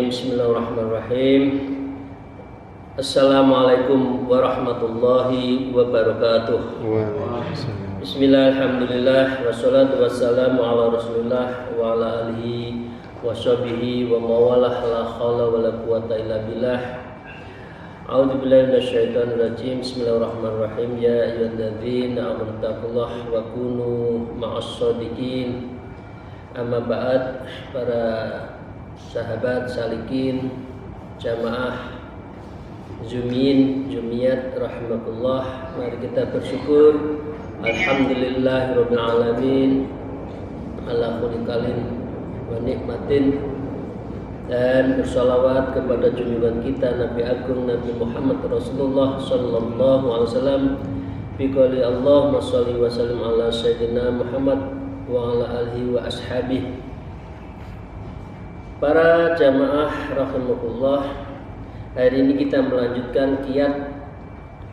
Bismillahirrahmanirrahim. Assalamualaikum warahmatullahi wabarakatuh. Bismillah, alhamdulillah, wassalatu wassalamu ala rasulillah wa ala alihi wa sahbihi wa mawalah, la khawla wa la quwata illa billah. A'udzu billahi minasyaitonir rajim. Bismillahirrahmanirrahim. Ya ayyuhalladzina amanu taqullaha wa kunu ma'as shadiqin. Amma ba'd, para sahabat salikin, jamaah Jumiyat rahimakumullah, mari kita bersyukur alhamdulillahirabbil alamin ala khuliqalin wa nikmatin, dan bersalawat kepada junjungan kita Nabi Agung Nabi Muhammad Rasulullah sallallahu alaihi wasallam biqouli Allahumma shalli wa sallim ala sayyidina Muhammad wa ala alihi wa ashabihi. Para jamaah rahimakumullah, hari ini kita melanjutkan qiyat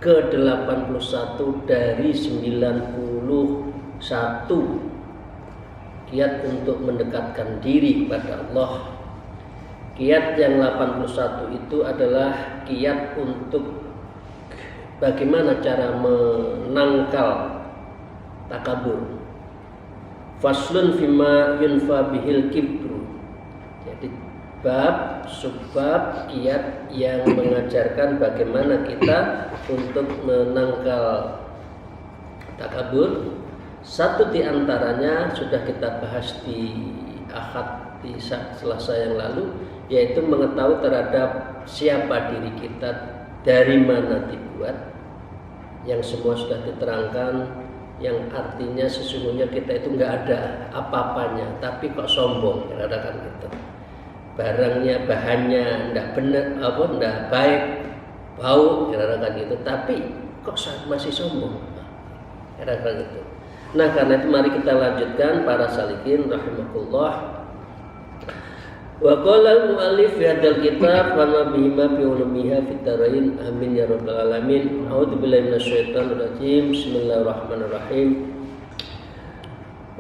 ke-81 dari 91 qiyat untuk mendekatkan diri kepada Allah. Qiyat yang 81 itu adalah qiyat untuk bagaimana cara menangkal takabur. Faslun fima yunfa bihil kibru. Jadi subbab qiyat yang mengajarkan bagaimana kita untuk menangkal takabur. Satu di antaranya sudah kita bahas di Ahad di Selasa yang lalu, yaitu mengetahui terhadap siapa diri kita, dari mana dibuat, yang semua sudah diterangkan, yang artinya sesungguhnya kita itu nggak ada apa-apanya, tapi kok sombong, kira-kira gitu. Barangnya, bahannya nggak benar, nggak baik, bau, kira-kira gitu, tapi kok masih sombong, kira-kira gitu. Nah, karena itu mari kita lanjutkan para salikin rahimakumullah. Wa qala al-mu'allif fi hadzal kitab wa ma bihima fi ulumiha fit tarain, amin ya rabbal alamin. A'udzu billahi minasyaitonir rajim. Bismillahirrahmanirrahim.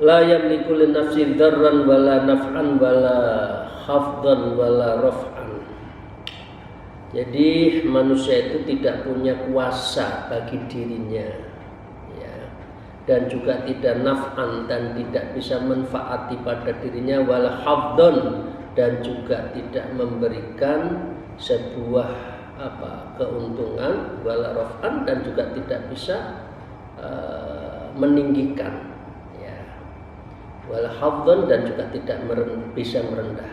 La yamliku li nafsi dzarran wala naf'an wala khafdan wala raf'an. Jadi manusia itu tidak punya kuasa bagi dirinya, ya, dan juga tidak naf'an, dan tidak bisa manfaati pada dirinya, wala khafdan, dan juga tidak memberikan sebuah keuntungan, wala raf'an, dan juga tidak bisa meninggikan, ya, wala khafdan, dan juga tidak bisa merendahkan.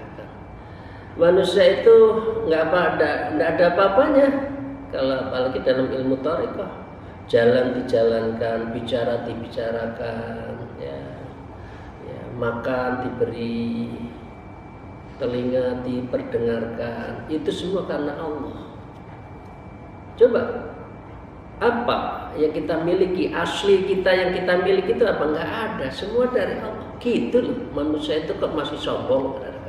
Manusia itu nggak ada apa-apanya. Kalau apalagi dalam ilmu thariqah, jalan dijalankan, bicara dibicarakan, ya, makan diberi, telinga diperdengarkan, itu semua karena Allah. Coba, apa yang kita miliki, asli kita yang kita miliki itu apa? Nggak ada, semua dari Allah. Gitu loh, manusia itu kok masih sombong, gitu.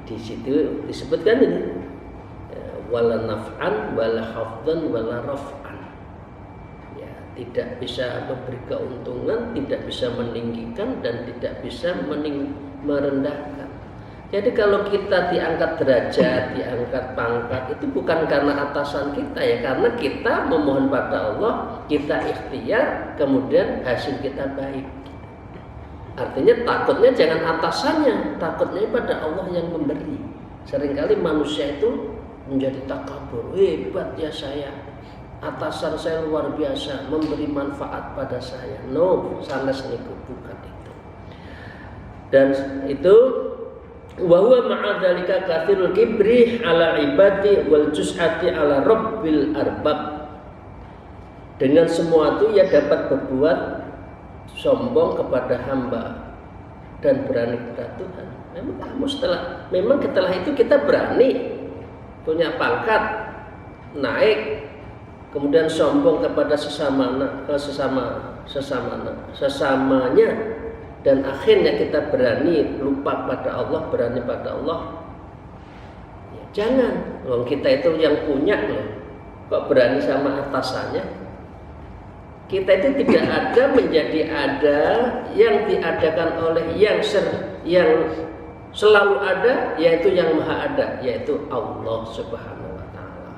Di situ disebutkan ini, wala naf'an, wala khafdan, wala raf'an. Ya, tidak bisa memberi keuntungan, tidak bisa meninggikan, dan tidak bisa merendahkan. Jadi kalau kita diangkat derajat, diangkat pangkat, itu bukan karena atasan kita, ya, karena kita memohon pada Allah, kita ikhtiar, kemudian hasil kita baik. Artinya takutnya jangan atasannya, takutnya pada Allah yang memberi. Seringkali manusia itu menjadi takabur, hebat ya saya, atasan saya luar biasa, memberi manfaat pada saya. No, sanes niku, bukan itu. Dan itu wa huwa ma'a dzalika katsirul kibri ala ibadi wal jus'ati ala rabbil arbab. Dengan semua itu ia dapat berbuat sombong kepada hamba dan berani kepada Tuhan. Memang setelah itu kita berani, punya pangkat, naik, kemudian sombong kepada sesamanya, dan akhirnya kita berani lupa pada Allah, berani pada Allah. Ya, jangan, kita itu yang punya loh, kok berani sama atasannya. Kita itu tidak ada menjadi ada yang diadakan oleh yang selalu ada, yaitu yang maha ada, yaitu Allah Subhanahu wa ta'ala.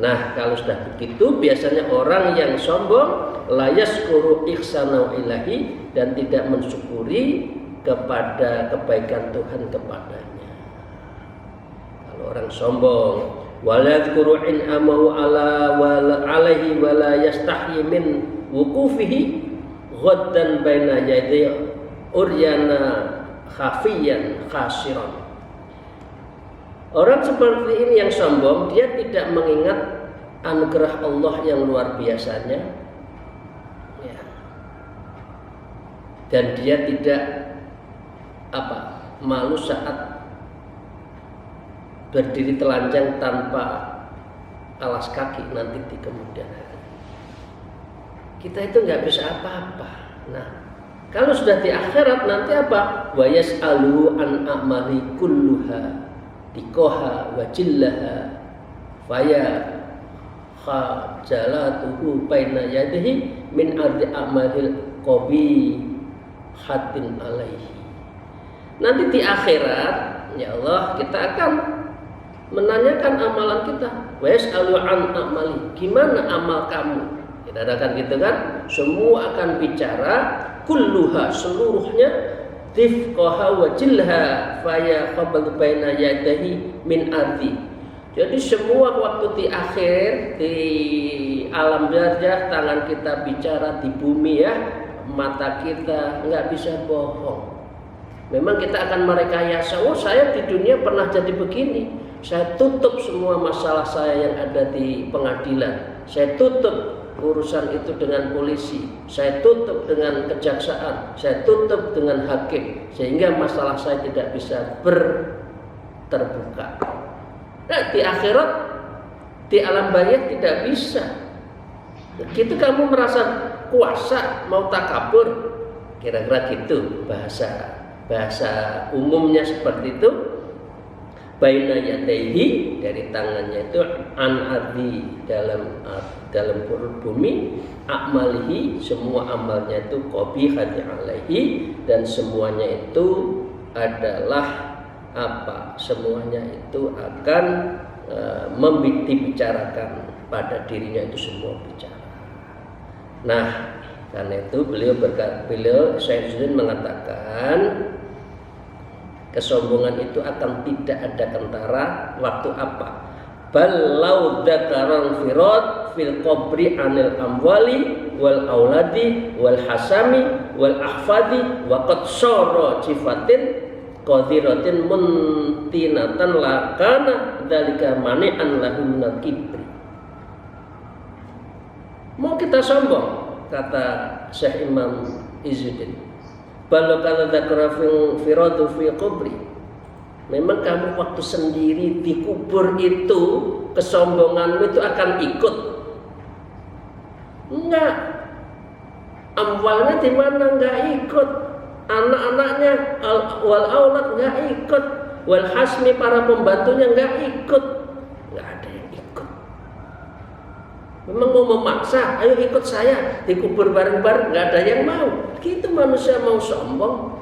Nah, kalau sudah begitu, biasanya orang yang sombong la yaskuru ihsana ilahi, dan tidak mensyukuri kepada kebaikan Tuhan kepadanya. Kalau orang sombong, wala yadhkuru in'amahu ala alaihi wala yastahyi min wuqufihi ghaddan baina yaday uryana khafiyan khasiran. Orang seperti ini yang sombong, dia tidak mengingat anugerah Allah yang luar biasanya, ya. Dan dia tidak malu saat berdiri telanjang tanpa alas kaki nanti di kemudian hari. Kita itu nggak bisa apa-apa. Nah, kalau sudah di akhirat nanti apa? Wa yas'alu an a'mali kulluha dikoha wa jillaha faya khajalatuhu baina yadihi min ardi a'malil qabi hatin alaihi. Nanti di akhirat, ya Allah, kita akan menanyakan amalan kita. Wa yas'alu an a'mali, gimana amal kamu? Kita akan gitu kan? Semua akan bicara, kulluha, seluruhnya, tifqaha wa jilha faya qabal baina yadahi min ardi. Jadi semua waktu di akhir, di alam barzakh, tangan kita bicara di bumi, ya, mata kita nggak bisa bohong. Memang kita akan merekayasa, oh saya di dunia pernah jadi begini, saya tutup semua masalah saya yang ada di pengadilan, saya tutup urusan itu dengan polisi, saya tutup dengan kejaksaan, saya tutup dengan hakim, sehingga masalah saya tidak bisa terbuka. Nah, di akhirat, di alam barzakh tidak bisa. Begitu kamu merasa kuasa, mau takabur, kira-kira gitu bahasa umumnya seperti itu. Baina yadaihi, dari tangannya itu, an ardi, dalam bumi, akmalihi, semua amalnya itu qabihati alaihi, dan semuanya itu adalah semuanya itu akan dibicarakan pada dirinya, itu semua bicara. Nah, karena itu beliau Syaikhul mengatakan kesombongan itu akan tidak ada kentara waktu apa? Ballau dzakaran firad fil qabri anil amwali wal auladi wal hasami wal ahfadi wa qad sara sifatin qadiratin muntinatan la kana dzalika mani'an lahu minal kibri. Mau kita sombong, kata Syekh Imam Izzuddin, balau kata dzakara firadu fi qabri, memang kamu waktu sendiri di kubur itu kesombonganmu itu akan ikut? Enggak. Amwalnya di mana? Enggak ikut. Anak-anaknya wal aulad enggak ikut. Wal hasmi, para pembantunya enggak ikut. Enggak ada yang ikut. Memang mau memaksa, ayo ikut saya dikubur bareng-bareng, enggak ada yang mau. Gitu manusia mau sombong.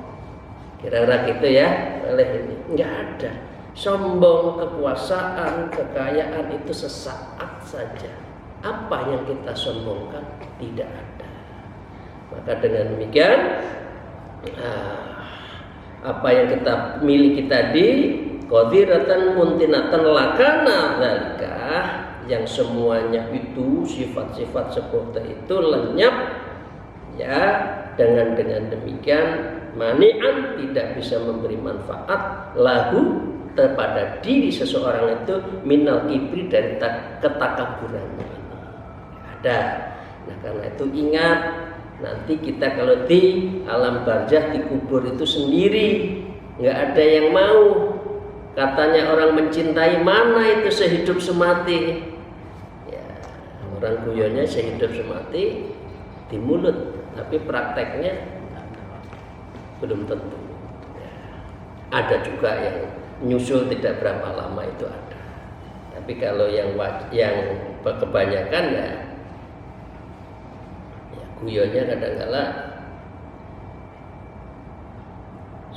Kira-kira gitu ya, oleh ini enggak ada. Sombong, kekuasaan, kekayaan itu sesaat saja. Apa yang kita sombongkan tidak ada. Maka dengan demikian, apa yang kita miliki tadi, qadiratan muntinatan lakana dzalika, yang semuanya itu sifat-sifat seperti itu lenyap, ya. Dengan demikian mani'an, tidak bisa memberi manfaat lahu, kepada diri seseorang itu, minal kibri, dari ketakaburannya ini ada. Nah, karena itu ingat, nanti kita kalau di alam barzakh, di kubur itu sendiri, nggak ada yang mau. Katanya orang mencintai, mana itu sehidup semati? Ya, orang guyonnya sehidup semati di mulut, tapi prakteknya belum tentu. Ya, ada juga yang nyusul tidak berapa lama itu ada. Tapi kalau yang kebanyakan ya guyonnya kadang-kala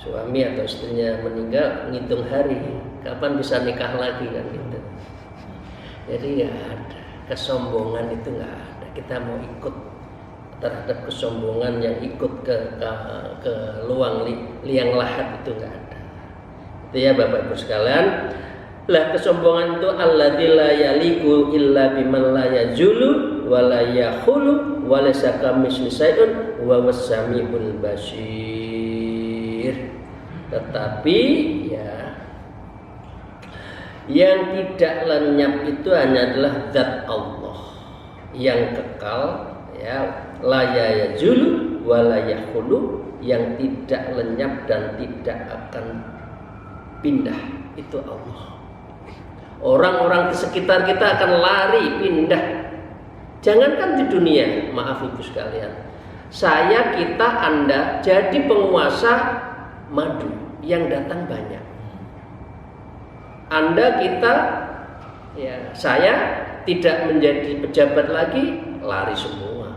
suami atau istrinya meninggal ngitung hari kapan bisa nikah lagi kan gitu. Jadi nggak ada kesombongan, itu nggak ada. Kita mau ikut terhadap kesombongan yang ikut ke luang liang lahat, itu nggak ada. Itu ya Bapak Ibu sekalian. Lah kesombongan itu alladzi la yaliqu illa biman la yajulu wa la yahulu wa laysa kamitslihi syai'un wa huwas samiul basir. Tetapi ya yang tidak lenyap itu hanya adalah zat Allah yang kekal, ya, la yajulu wa la yahulu, yang tidak lenyap dan tidak akan pindah, itu Allah. Orang-orang di sekitar kita akan lari, pindah. Jangankan di dunia, maaf Ibu sekalian, saya, kita, Anda jadi penguasa madu yang datang banyak. Anda, kita, ya, saya tidak menjadi pejabat lagi, lari semua.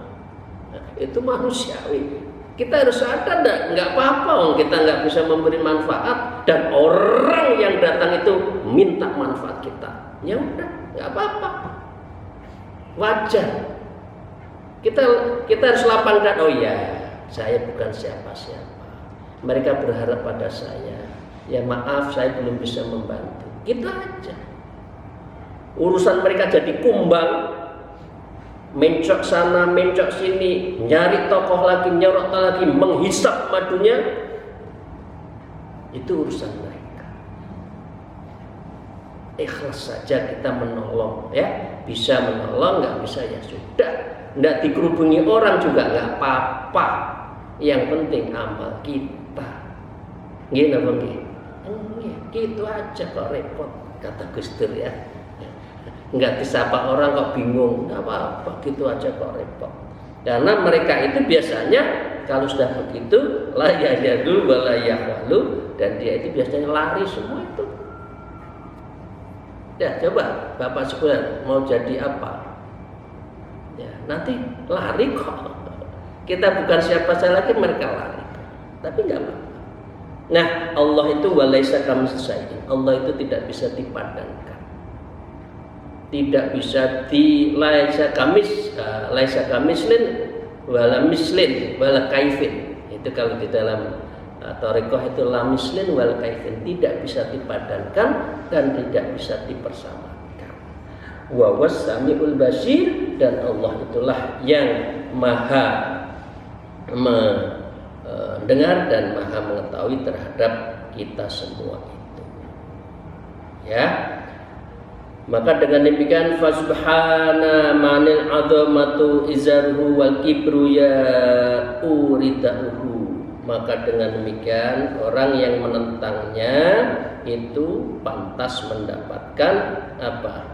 Nah, itu manusiawi. Kita harus sadar, nggak apa-apa, kita nggak bisa memberi manfaat dan orang yang datang itu minta manfaat kita. Ya udah, nggak apa-apa, wajar. Kita harus lapangkan, oh ya, saya bukan siapa-siapa. Mereka berharap pada saya. Ya maaf, saya belum bisa membantu. Kita aja. Urusan mereka jadi kumbang, mencok sana, mencok sini, nyari tokoh lagi, nyorot lagi, menghisap madunya, itu urusan mereka. Ikhlas saja kita menolong, ya, bisa menolong, nggak bisa ya sudah, nggak dikerubungi orang juga nggak apa-apa. Yang penting amal kita, gini apa gini? Gitu aja kok repot, kata Gus Dur ya. Nggak disapa orang kok bingung, nggak apa-apa, gitu aja kok repot. Karena mereka itu biasanya kalau sudah begitu la yajadu wa la yahwalu, dan dia itu biasanya lari semua itu. Ya coba Bapak sekalian mau jadi apa? Ya nanti lari kok. Kita bukan siapa saya lagi, mereka lari. Tapi nggak apa-apa. Nah Allah itu walaisa kamitslihi, Allah itu tidak bisa dipadankan. Tidak bisa laisa kamislin wala mislin wala kaifin. Itu kalau di dalam thariqah itu la mislin wala kaifin, tidak bisa dipadankan dan tidak bisa dipersamakan. Wa was samiul basir, dan Allah itulah yang maha mendengar dan maha mengetahui terhadap kita semua itu. Ya. Maka dengan demikian fasubhana manil azamatu izarhu wal kibru ya uridahu. Maka dengan demikian orang yang menentangnya itu pantas mendapatkan apa?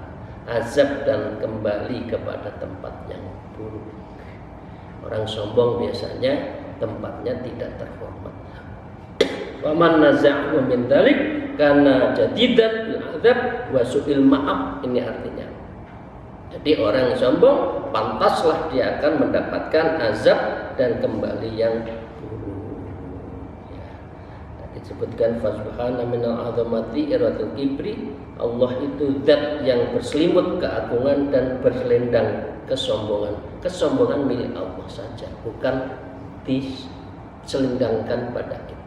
Azab dan kembali kepada tempat yang buruk. Orang sombong biasanya tempatnya tidak terhormat. Wa man naza'u min dzalik kana jadidan bil azab wa su'il ma'ab. Ini artinya, jadi orang sombong pantaslah dia akan mendapatkan azab dan kembali yang buruk. Ya. Disebutkan fasubhana minal azamati iratul kibri, Allah itu zat yang berselimut keagungan dan berselendang kesombongan. Kesombongan milik Allah saja, bukan diselendangkan pada kita.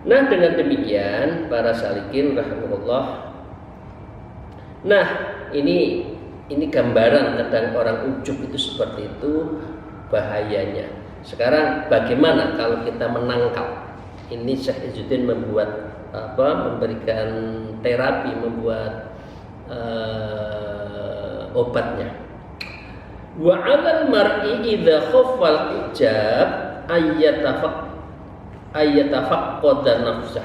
Nah dengan demikian para salikin rahimahullah. Nah ini gambaran tentang orang ujub itu seperti itu bahayanya. Sekarang bagaimana kalau kita menangkal? Ini Syekh Izzuddin memberikan terapi, membuat obatnya. Wa 'alal mar'i idza khaffal ijab ayyatafaqqada nafsah.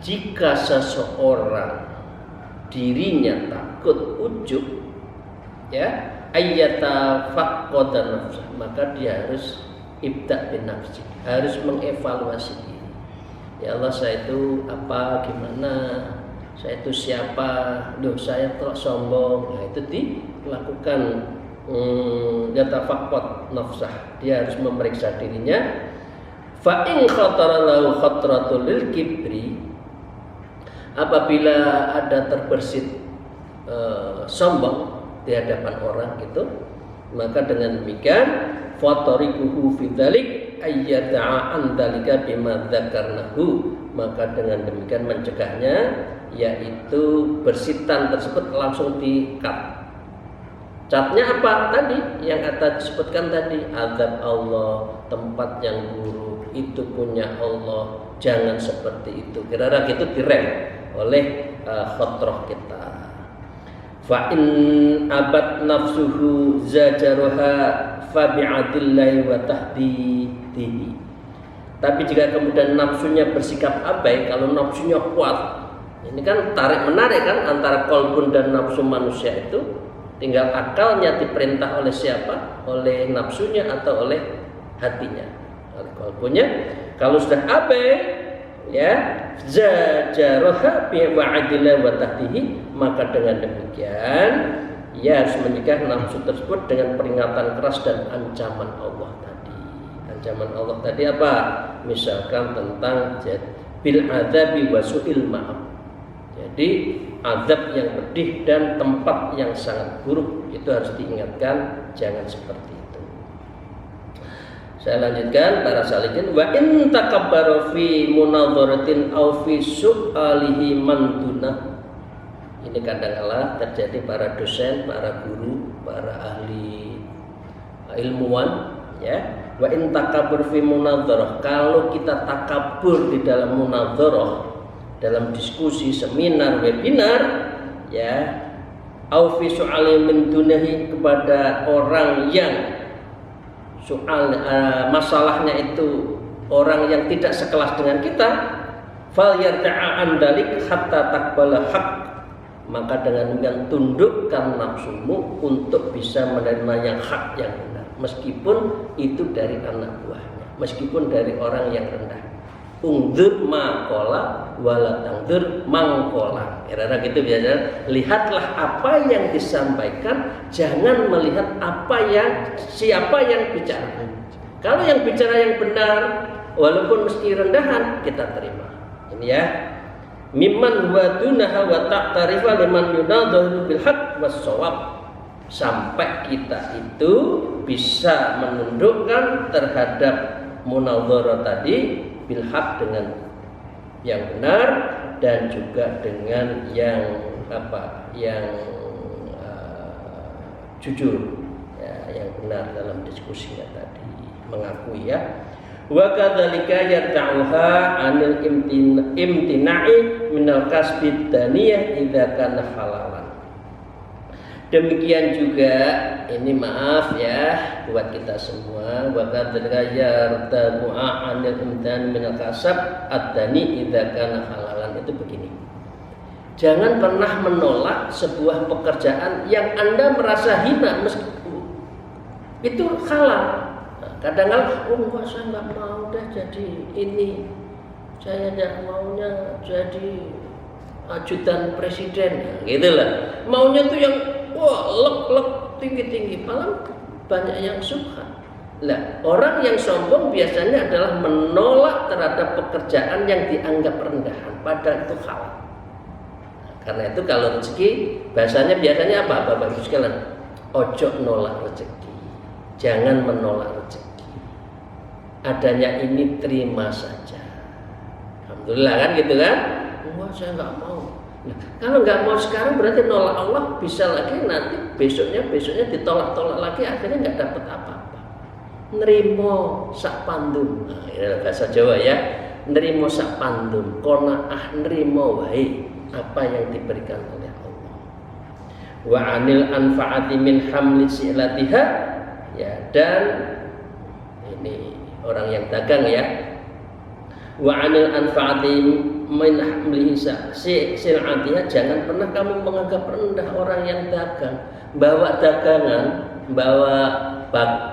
Jika seseorang dirinya takut ujub, ya, ayyatafaqqada nafsah, maka dia harus ibda' bin nafsi, harus mengevaluasi diri. Ya Allah, saya itu apa, gimana, saya itu siapa, saya terlalu sombong. Nah itu dilakukan yatafaqqad nafsah, dia harus memeriksa dirinya. Fa in khatara lahu khatratul lil kibri, apabila ada terbersit sombong di hadapan orang gitu, maka dengan demikian fatarikuhu fi dzalik ayyata'a an dzalika bima dzakarnahu, maka dengan demikian mencegahnya, yaitu bersitan tersebut langsung di-cut. Catnya apa tadi yang kata disebutkan tadi, azab Allah, tempat yang buruk itu punya Allah, jangan seperti itu. Kira-kira gitu direm oleh khotroh kita. Fa in abad nafsuhu zajaruha fa bi'adillahi wa tahdidihi. Tapi jika kemudian nafsunya bersikap abai, kalau nafsunya kuat, ini kan tarik menarik kan antara qalbun dan nafsu manusia itu. Tinggal akalnya diperintah oleh siapa? Oleh nafsunya atau oleh hatinya? Oleh qalbunya. Kalau sudah abai, ya, zajaroha bi wa'adillah wa tahdihi, maka dengan demikian ia harus mencegah nafsu tersebut dengan peringatan keras dan ancaman Allah tadi. Ancaman Allah tadi apa? Misalkan tentang bil adzabi wa su'il ma'ab. Jadi azab yang pedih dan tempat yang sangat buruk itu harus diingatkan, jangan seperti itu. Saya lanjutkan para salikin, wa in takabbaru fi munadharatin aw fi su'alihi man dunah. Ini kadang-kala terjadi para dosen, para guru, para ahli ilmuwan, ya. Wa in takabbur fi munadharah, kalau kita takabur di dalam munadharah, dalam diskusi, seminar, webinar, ya, au fi su'ali min dunahi, kepada orang yang soal masalahnya itu orang yang tidak sekelas dengan kita, fal yarta'a an dalik hatta taqbala haq, maka dengan demikian tundukkan nafsumu untuk bisa menerima yang hak, yang benar, meskipun itu dari anak buahnya, meskipun dari orang yang rendah. Ungdur maqala wala tangdur mangkola. Kira-kira gitu biasanya. Lihatlah apa yang disampaikan, jangan melihat siapa yang bicara. Kalau yang bicara yang benar, walaupun meski rendahan, kita terima. Ini ya. Mimman wa dunaha wa ta'tarifa liman yunadharu bil haqq was shawab. Sampai kita itu bisa menundukkan terhadap munadharah tadi bil haq, dengan yang benar, dan juga dengan yang jujur, ya, yang benar dalam diskusinya tadi, mengakui ya. Wa kadzalika yarta'uha 'anil imtina'i minal kasbid daniyah idza kana halalan. Demikian juga, ini maaf ya buat kita semua, wa kadzalika yarta'uha 'anil imtina'i minal kasab ad-dani idza kana halalan. Itu begini. Jangan pernah menolak sebuah pekerjaan yang Anda merasa hina meskipun itu halal. Kadang-kadang, saya nggak mau dah jadi ini, saya nggak maunya jadi ajudan presiden, gitulah. Maunya tuh yang lek tinggi-tinggi, malah banyak yang suka. Lah, orang yang sombong biasanya adalah menolak terhadap pekerjaan yang dianggap rendahan, padahal itu halal. Karena itu kalau rezeki, biasanya apa, Bapak Ibu sekalian? Ojo nolak rezeki, jangan menolak rezeki. Adanya ini terima saja. Alhamdulillah kan gitu kan? Wah, saya nggak mau. Nah, kalau nggak mau sekarang berarti nolak Allah, bisa lagi nanti besoknya ditolak-tolak lagi, akhirnya nggak dapat apa-apa. Nerimo sak pandum. Nah, ini bahasa Jawa ya. Nerimo sak pandum, qanaah nerimo wae apa yang diberikan oleh Allah. Wa anil anfaati min hamli silatiha, ya, dan ini orang yang dagang ya. Wa anil anfaati min hamlihi silatiha, jangan pernah kamu menganggap rendah orang yang dagang, bawa dagangan, bawa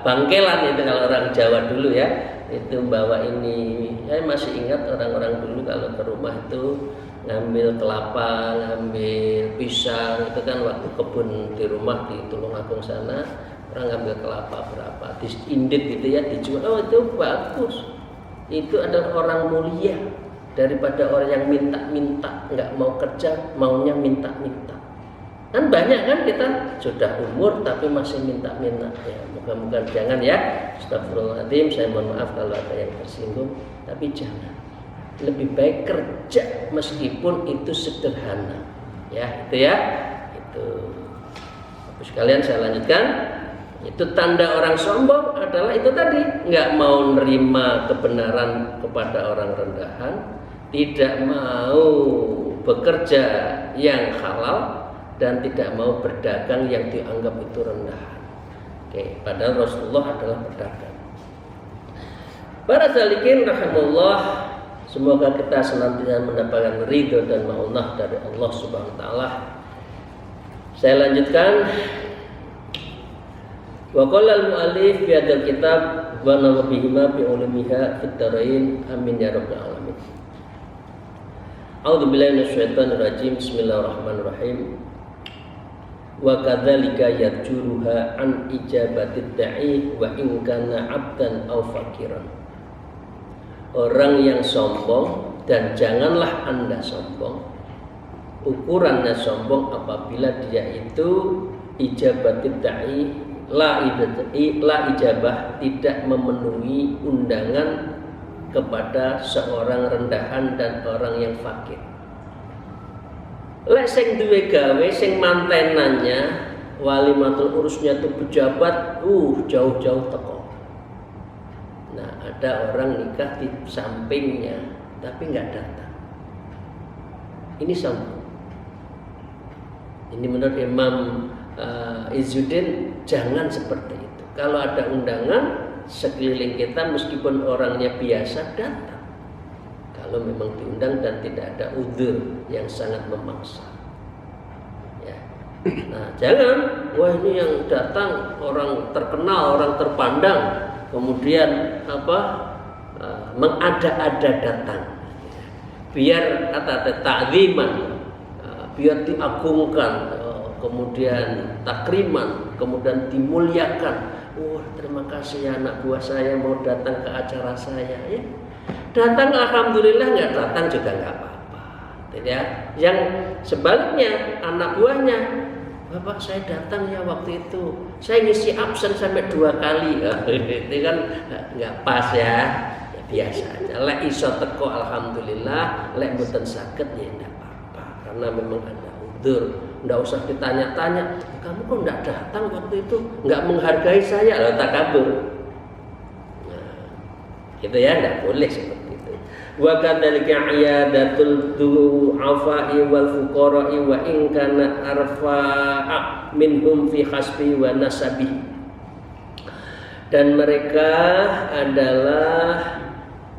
bangkelan, itu kalau orang Jawa dulu ya, itu bawa ini. Saya masih ingat orang-orang dulu kalau ke rumah itu ngambil kelapa, ngambil pisang, itu kan waktu kebun di rumah di Tulungagung sana, orang ngambil kelapa berapa, diindit gitu ya, dijual, oh itu bagus. itu adalah orang mulia daripada orang yang minta-minta, nggak mau kerja, maunya minta-minta. Kan banyak kan kita sudah umur tapi masih minta-minta. Ya, moga-moga jangan ya. Astagfirullahaladzim, saya mohon maaf kalau ada yang tersinggung, tapi jangan. Lebih baik kerja meskipun itu sederhana. Ya, itu ya. Itu. Terus kalian saya lanjutkan. Itu tanda orang sombong adalah itu tadi, nggak mau nerima kebenaran kepada orang rendahan, tidak mau bekerja yang halal, dan tidak mau berdagang yang dianggap itu rendahan. Oke, padahal Rasulullah adalah pedagang. Para salikin rahimahullah, semoga kita senantiasa mendapatkan ridho dan maunah dari Allah Subhanahu wa taala. Saya lanjutkan. Wa qala al-mu'allif fi hadzal kitab wa nawbihima bi ulumiha fit darain amin ya rabbal alamin. A'udzu billahi minasyaitonir rajim. Bismillahirrahmanirrahim. Wa kadzalika yarjuruha an ijabatid da'i wa in kana 'abdan aw fakiran. Orang yang sombong, dan janganlah Anda sombong. Ukurannya sombong apabila dia itu ijabatid da'i, la ijabah, tidak memenuhi undangan kepada seorang rendahan dan orang yang fakir. Lek sing duwe gawe, sing mantenannya walimatul urusnya tuh pejabat, jauh-jauh teko. Nah, ada orang nikah di sampingnya tapi nggak datang. Ini sombong. Ini menurut Imam Izzuddin, jangan seperti itu. Kalau ada undangan sekeliling kita, meskipun orangnya biasa, datang. Kalau memang diundang dan tidak ada udzur yang sangat memaksa. Ya. Nah, jangan, wah ini yang datang orang terkenal, orang terpandang, kemudian mengada-ada datang. Biar kata ta'ziman, biar diagungkan, kemudian takriman, kemudian dimuliakan. Terima kasih ya anak buah saya mau datang ke acara saya ya. Datang alhamdulillah, nggak datang juga nggak apa-apa. Ya. Yang sebaliknya anak buahnya, Bapak saya datang ya waktu itu, saya ngisi absen sampai 2 kali. Itu kan nggak pas ya. Ya biasa aja. Lek iso teko alhamdulillah, lek mboten saged ya nggak apa-apa. Karena memang ada udzur. Nggak usah ditanya-tanya, kamu kok nggak datang waktu itu, nggak menghargai saya, lalu takabur. Nah, gitu ya, nggak boleh seperti itu. Wa kadzalika iyadatul du'afai wal fuqara'i wa in kana arfa'a minhum fi hasbi wa nasabi. Dan mereka adalah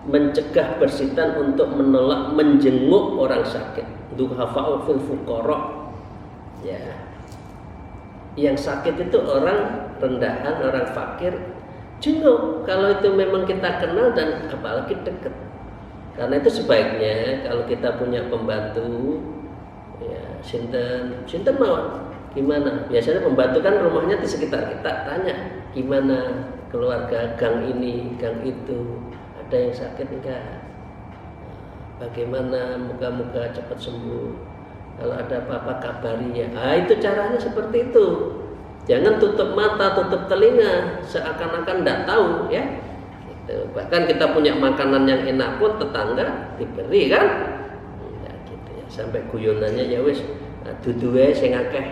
mencegah bersitan untuk menolak menjenguk orang sakit. Du'afa'u fil fuqara'. Ya, yang sakit itu orang rendahan, orang fakir, jenguk kalau itu memang kita kenal dan apalagi dekat. Karena itu sebaiknya kalau kita punya pembantu, ya sinten mawon, gimana? Biasanya pembantu kan rumahnya di sekitar kita, tanya gimana keluarga, gang ini, gang itu, ada yang sakit enggak? Bagaimana? Moga-moga cepat sembuh. Kalau ada apa-apa kabari ya. Itu caranya seperti itu. Jangan tutup mata, tutup telinga, seakan-akan tidak tahu ya. Gitu. Bahkan kita punya makanan yang enak pun tetangga diberi kan. Ya, gitu ya. Sampai guyonannya ya wis duduhe sing akeh.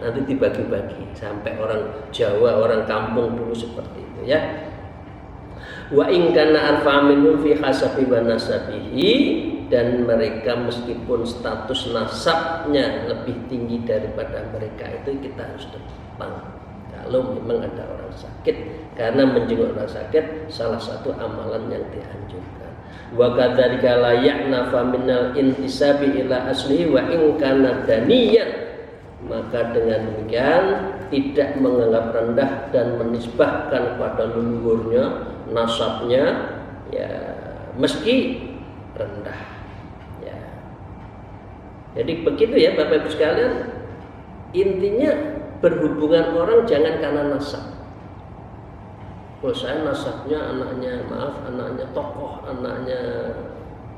Nanti dibagi-bagi. Sampai orang Jawa, orang kampung dulu seperti itu ya. Wa in kana arfa minhum fi hasabi wa nasabihi, dan mereka meskipun status nasabnya lebih tinggi daripada mereka, itu kita harus depan. Kalau memang ada orang sakit, karena menjenguk orang sakit salah satu amalan yang dianjurkan. Wa kadzalika la ya'nafa minal intisabi ila aslihi wa in kana daniyan. Maka dengan demikian tidak menganggap rendah dan menisbahkan pada leluhurnya, nasabnya, ya meski rendah. Ya. Jadi begitu ya Bapak Ibu sekalian. Intinya berhubungan orang jangan karena nasab. Kalau saya nasabnya anaknya tokoh, anaknya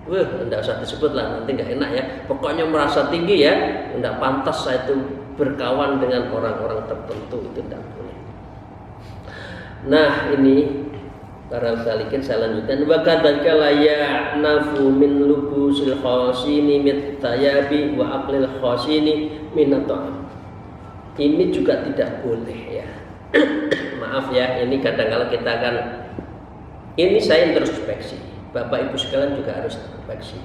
enggak usah disebut lah, nanti nggak enak ya. Pokoknya merasa tinggi ya, enggak pantas saya itu berkawan dengan orang-orang tertentu, itu tidak boleh. Nah ini para salikin saya lanjutkan. Wa kadzalika la ya'nafu min lubusil khasini mit tayabi wa aqlil khasini min at'am. Ini juga tidak boleh ya. Maaf ya, ini kadang-kala kita akan, ini saya introspeksi. Bapak Ibu sekalian juga harus introspeksi.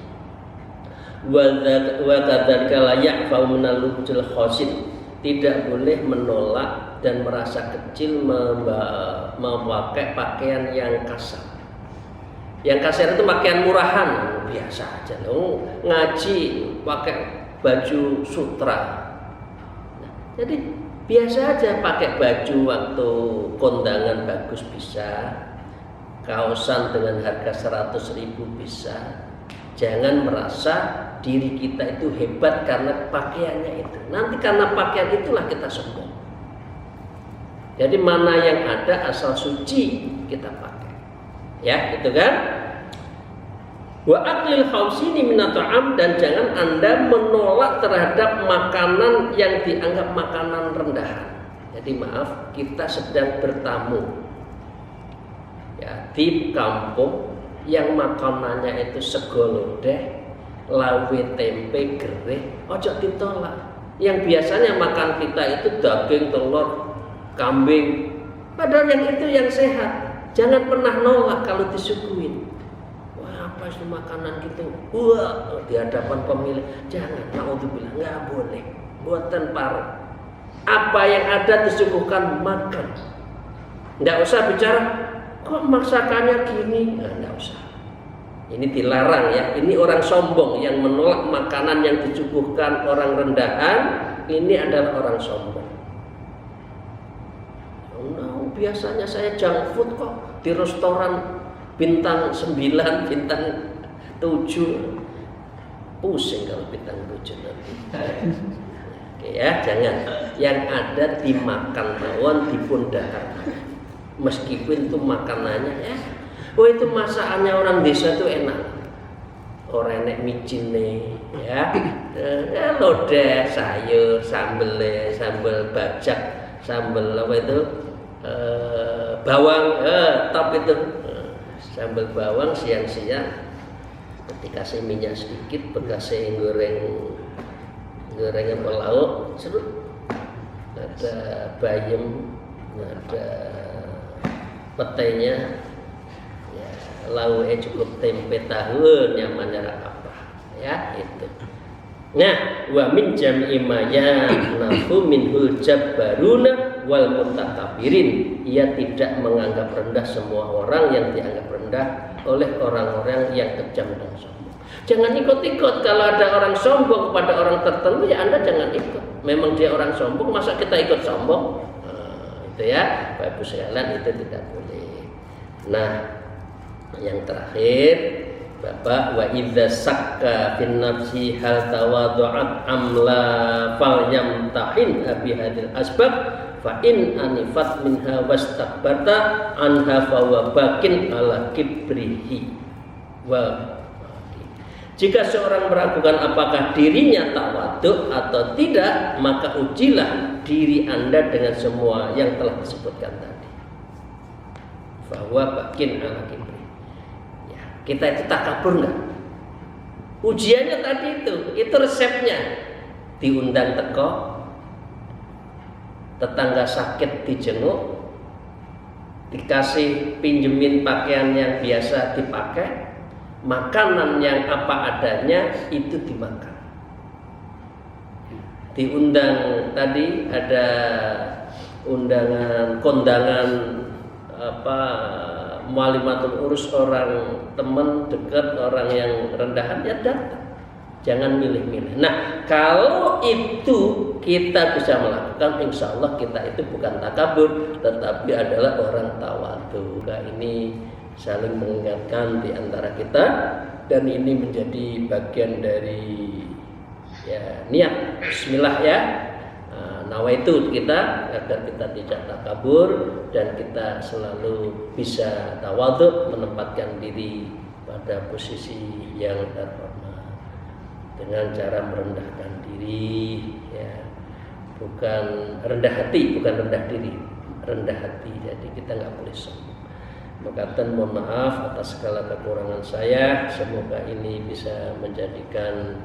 Wa kadzalika la ya'fa min lubusil khasin. Tidak boleh menolak dan merasa kecil memakai pakaian yang kasar. Yang kasar itu pakaian murahan, biasa aja loh. Ngaji pakai baju sutra. Nah, jadi biasa aja pakai baju waktu kondangan bagus bisa. Kaosan dengan harga 100.000 bisa. Jangan merasa diri kita itu hebat karena pakaiannya itu. Nanti karena pakaian itulah kita sombong. Jadi mana yang ada asal suci kita pakai. Ya, gitu kan? Wa aqlil khausini min at'am, dan jangan Anda menolak terhadap makanan yang dianggap makanan rendahan. Jadi maaf, kita sedang bertamu. Ya, di kampung yang makanannya itu sego lodeh, lawe tempe gereh, ojo ditolak. Yang biasanya makan kita itu daging, telur, kambing, padahal yang itu yang sehat. Jangan pernah nolak kalau disuguhin. Wah, apa sih makanan gitu? Wah, di hadapan pemilik. Jangan, naudzubillah, nggak boleh. Buatan parah. Apa yang ada disuguhkan makan. Nggak usah bicara, kok masakannya gini? Nggak usah. Ini dilarang ya. Ini orang sombong yang menolak makanan yang disuguhkan orang rendahan. Ini adalah orang sombong. Nah, biasanya saya junk food kok di restoran bintang 9, bintang 7. Pusing kalau bintang 7 nanti. Oke ya, jangan. Yang ada dimakan mawon dipundahkan. Meskipun itu makanannya ya, oh itu masakannya orang desa itu enak. Orang enek micin nih, ya, lodeh, sayur, sambal bajak, sambal apa itu, bawang, top itu, sambal bawang siang-siang, dikasih minyak sedikit, bekasih goreng apa lauk, serut, ada bayam, ada petainya. Lauknya cukup tempe tahu nyamannya apa ya itu. Nah, wa min jam'i ma ya'nafu minhul jabbaruna wal mutakabirin. Ia tidak menganggap rendah semua orang yang dianggap rendah oleh orang-orang yang kejam dan sombong. Jangan ikut-ikut. Kalau ada orang sombong kepada orang tertentu ya Anda jangan ikut. Memang dia orang sombong, masa kita ikut sombong? Nah, itu ya, Bapak Ibu sekalian, itu tidak boleh. Nah, yang terakhir, Bapak, wa idza sakka fin nafsi hal tawadhu'at amla falyamtahin bi hadil asbab fa in anifat minha wastakbata anha fa wa bakin ala kibrihi wa. Jika seorang meragukan apakah dirinya tawadhu atau tidak, maka ujilah diri Anda dengan semua yang telah disebutkan tadi. Fa wa bakin ala kibrihi. Kita itu takabur enggak? Ujiannya tadi itu resepnya. Diundang teko, tetangga sakit dijenguk, dikasih pinjemin pakaian yang biasa dipakai, makanan yang apa adanya itu dimakan. Diundang tadi ada undangan kondangan apa mualimatul urus, orang teman dekat, orang yang rendahan ya datang. Jangan milih-milih. Nah, kalau itu kita bisa melakukan, insya Allah kita itu bukan takabur, tetapi adalah orang tawadhu. Nah, ini saling mengingatkan di antara kita, dan ini menjadi bagian dari ya niat. Bismillah ya. nawaitu kita agar kita tidak takabur dan kita selalu bisa tawadhu, menempatkan diri pada posisi yang terhormat dengan cara merendahkan diri, ya. Bukan rendah hati, bukan rendah diri, rendah hati. Jadi kita nggak boleh sombong. Makatan mohon maaf atas segala kekurangan saya. Semoga ini bisa menjadikan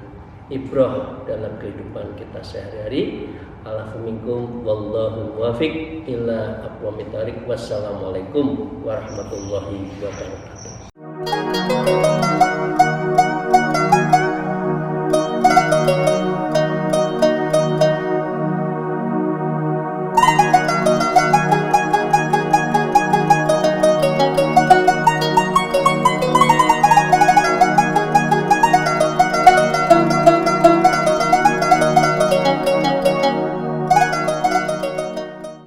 ibrah dalam kehidupan kita sehari-hari. Alafu minkum wallahu muwaffiq ila aqwamit thariq. Wassalamualaikum warahmatullahi wabarakatuh.